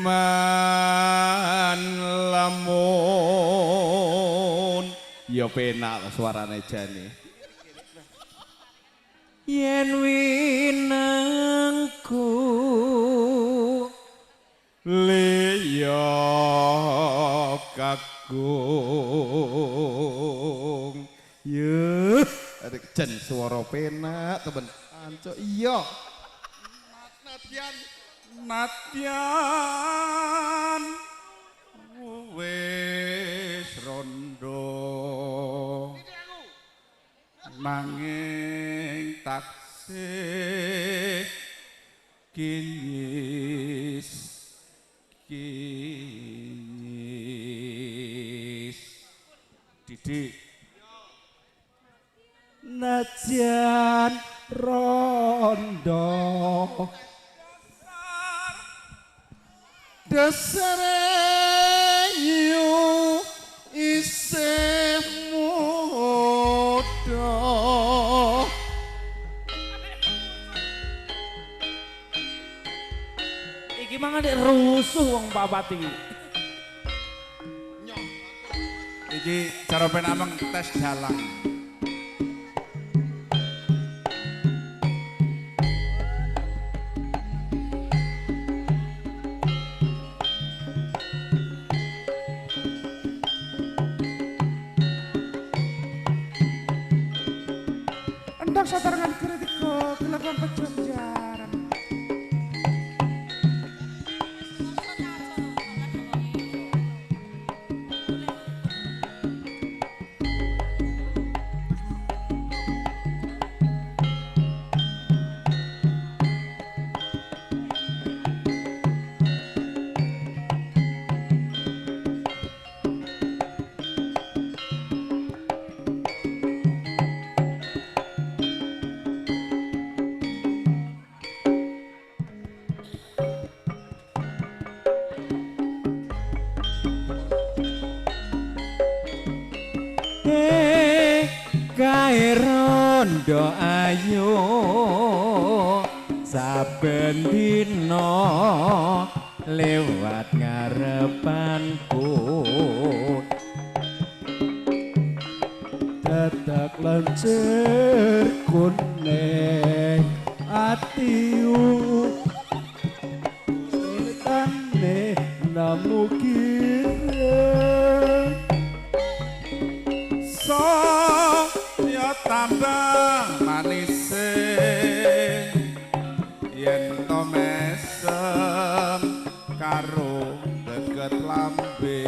man lamun ya penak suarane jane yen winengku liya kagung yuh ada jen suara penak temen anco iya Natyan wis rondo nanging taksih kinyis Didik Natyan rondo dasare yu isih muda iki mangan nek rusuh wong papat iki iki cara penameng tes dalang Sasarangan kritiko kelakuan pejanjaran rondo ayu saben dina lewat ngarepanku dadak lancer kuning atiu tane namu kira tambah manis yen to mesem karo deket lambe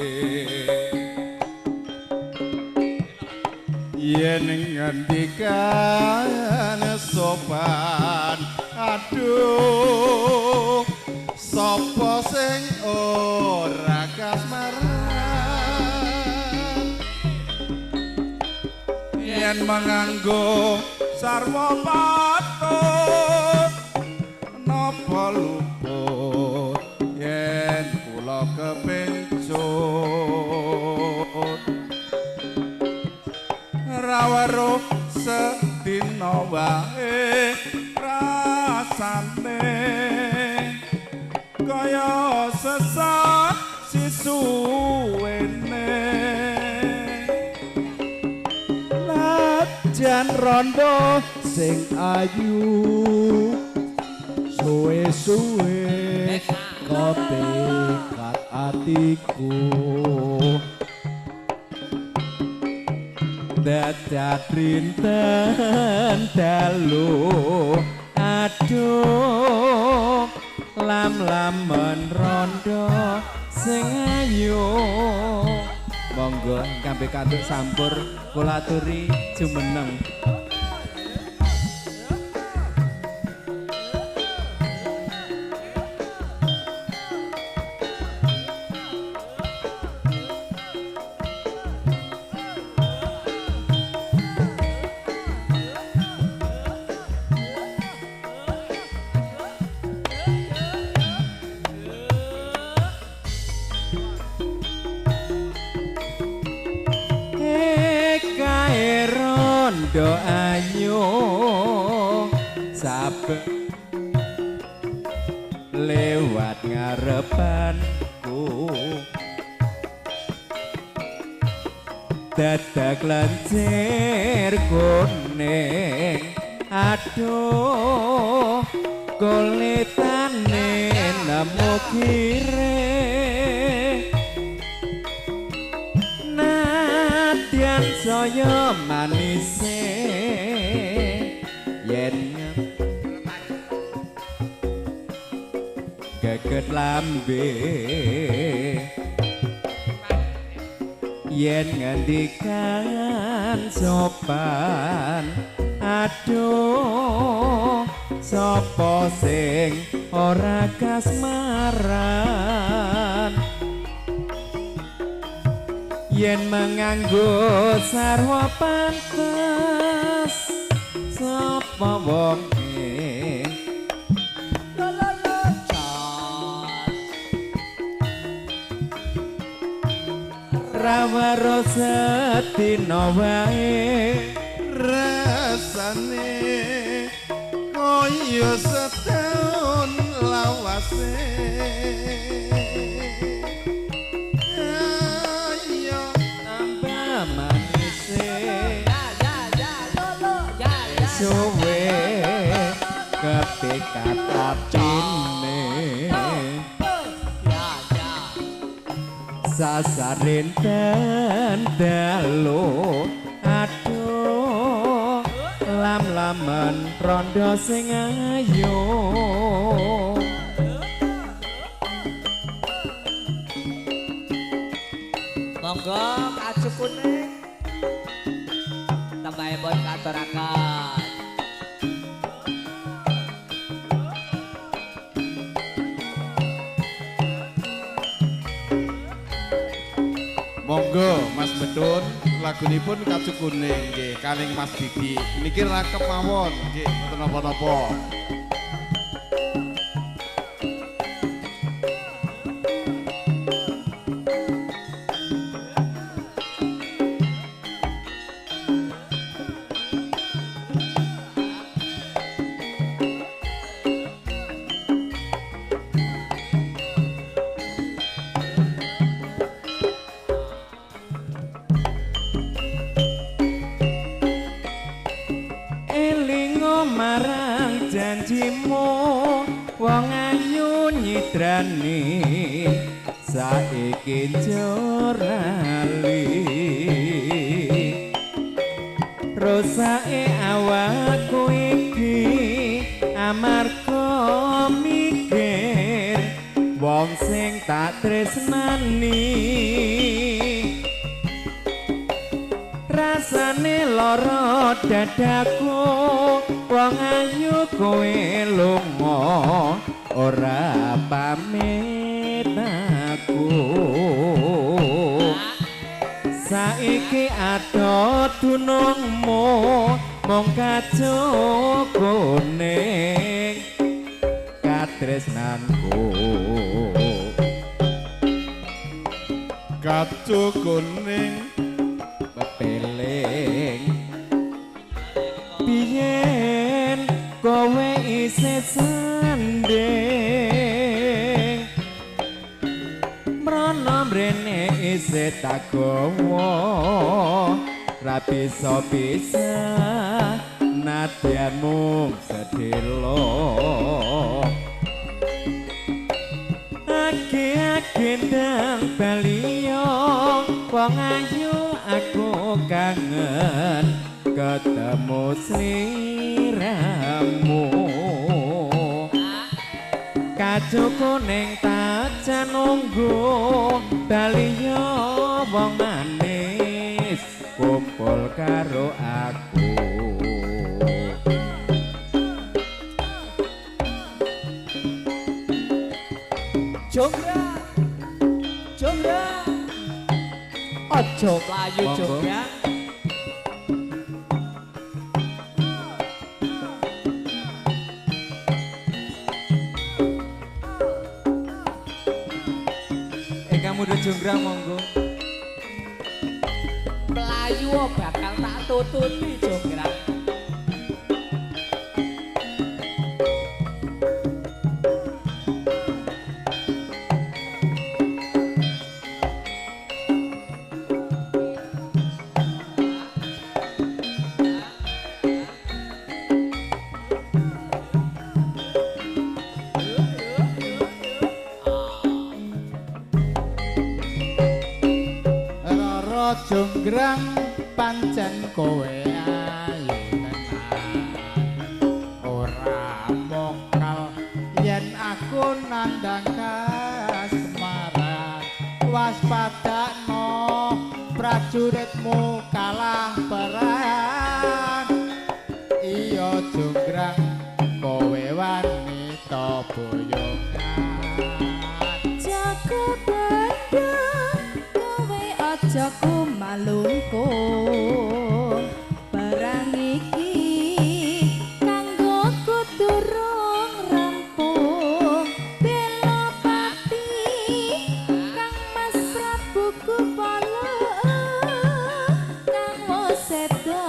yen ngendikan sopan aduh sapa sing ora kasmaran yen menganggo sarwa patut napa luput yen kula kepencut rawaro sedina wae rasane kaya sesat sisuwene jan rondo sing ayu suwe-suwe ketekat atiku dadak rinten dalu aduh lam-lamen rondo sing ayu monggo ingkang pikantuk sampur kula aturi jumeneng rondo lewat ngarepanku dadak lancir kuning aduh kulitane nemu kire nadyan saya manise yen geget lambe yen ngendikan sopan aduh sapa sing ora kasmaran yen menganggo sarwa pantes sapa wong rawaro sedina wae rasane kaya setahun lawase ayo tambah manise suwe kepikat atine sasarin dan dalu aduh lam-lamen rondo sing ayu monggo kacu kuning tambah boy katurakan monggo Mas Bedun lagunipun kacu kuning nggih kaling Mas Didi niki rakep mawon nggih mboten napa-napa marang janjimu wong ayu nyidrani saiki jorali rusake awakku iki amarga mikir wong sing tak tresnani rasane lara dadaku wong ayu kowe lunga ora pamit aku saiki ado dunungmu mung kacu kuning katresnanku kacu kuning pepeling biyen kowe isih sanding mrana mrene isih tak gawa ra bisa nadyan mung sedhela ake-ake ndang baliyo wong ayu aku kangen ketemu sliramu kacu kuning tak nunggu baliyo wong manis kumpul karo aku Jombra, Jombra, ojo mlayu Jombra. Kamu udah jonggrang monggo. Melayu bakal tak tututi jonggrang. jonggrang pancen kowe ayu tenan ora mokal yen aku nandang kasmaran waspadakno prajuritmu kalah perang iya jonggrang kowe wanita boyongan jago bedang kowe aja kumalungkung barang iki kanggo kuturung rampung bela pati kang Mas Prabu Kupala kang wis sedo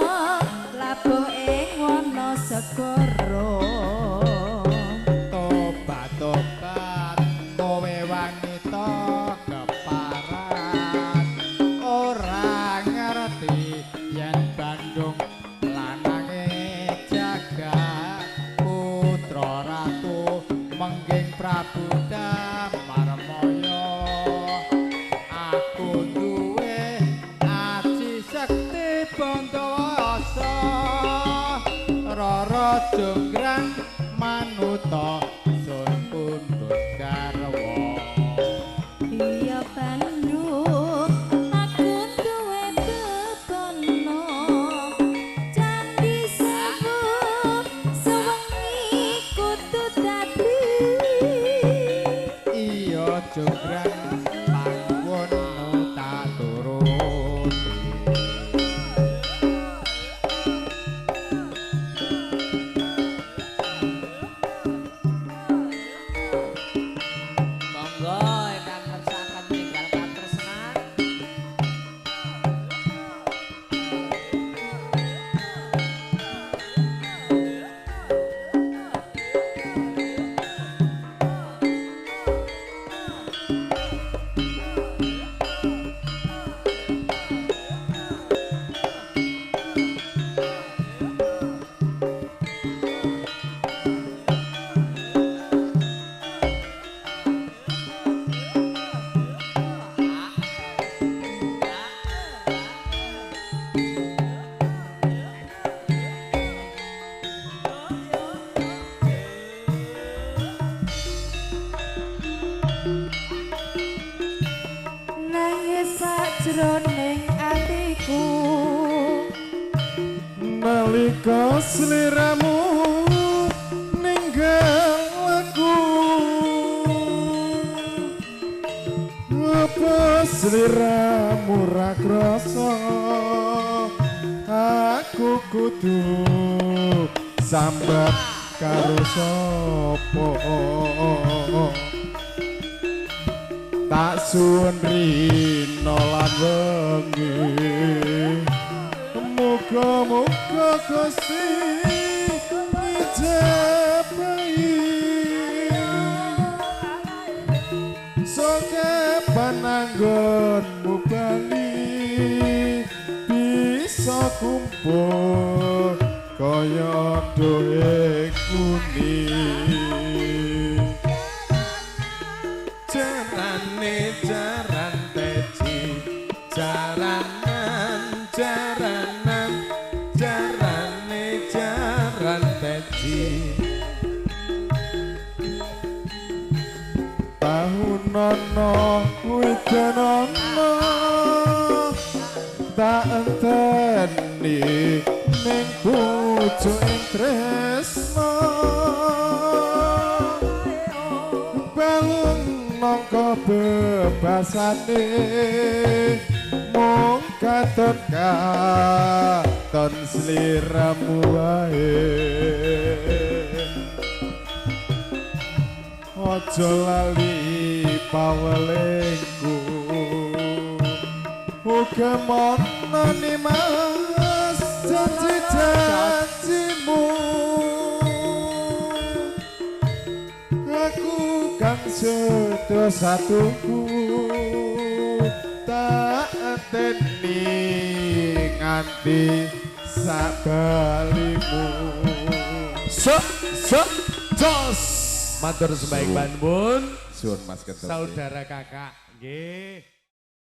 labuh ing wana segara tobat-tobat kowe wanita keparat ora ngerti yen Bandung lanange jagat putra ratu mengging Prabu Damarmaya aku duwe aji sekti Bandawasa Rara jonggrang manuta sun pundhut garwa iya Bandung aku duwe bebono candi sewu sewengi kudu dadi iya jonggrang panggonmu tak turuti Monggo ingkang ngersaken tinggal katresnan. nangis sajroning atiku nalika sliramu ninggal aku apa sliramu ra krasa aku kudu sambat karo sapa tak suwun rina lan wengi muga-muga Gusti ngijabahi soge pananggonmu bali bisa kumpul kaya doe kuning jarane jaran peci jaranan jarane jaran peci tahunono widanono tak enteni ning pucuk ing tresno balung nangka bebasane mung katon katon sliramu wae aja lali pawelengku uga manani mas janji-janjimu aku kan sedo satuku tak enteni nganti sabalimu jos Matur sembaik banbun. Suwun Mas Ketut. Saudara kakak. Nggih.